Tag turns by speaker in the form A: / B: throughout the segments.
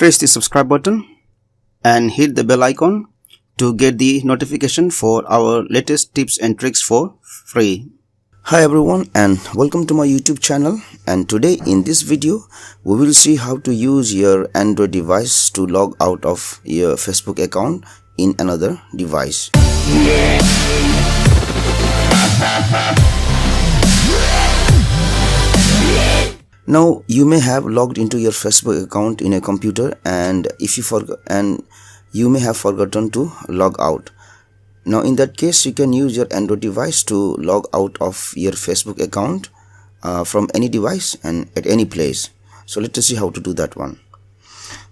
A: Press the subscribe button and hit the bell icon to get the notification for our latest tips and tricks for free. Hi everyone and welcome to my YouTube channel, and today in this video we will see how to use your Android device to log out of your Facebook account in another device. Now you may have logged into your Facebook account in a computer, and you may have forgotten to log out. Now in that case, you can use your Android device to log out of your Facebook account from any device and at any place. So let us see how to do that one.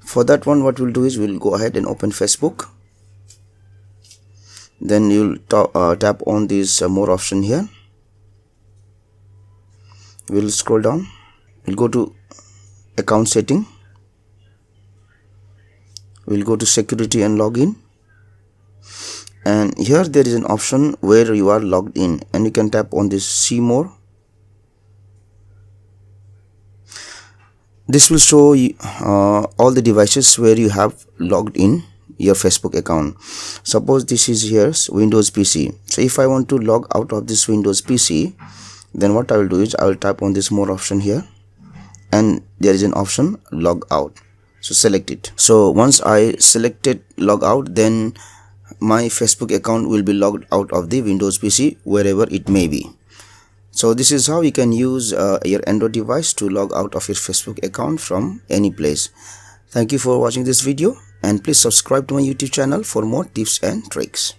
A: For that one, what we'll do is we'll go ahead and open Facebook. Then you'll tap on this more option here. We'll scroll down. We'll go to account setting. We'll go to security and login, and here there is an option where you are logged in, and you can tap on this see more. This will show you all the devices where you have logged in your Facebook account. Suppose this is here's Windows PC. So if I want to log out of this Windows PC, then what I will do is I will tap on this more option here, and there is an option log out. So select it. So once I selected log out, then my Facebook account will be logged out of the Windows PC wherever it may be. So this is how you can use your Android device to log out of your Facebook account from any place. Thank you for watching this video, and please subscribe to my YouTube channel for more tips and tricks.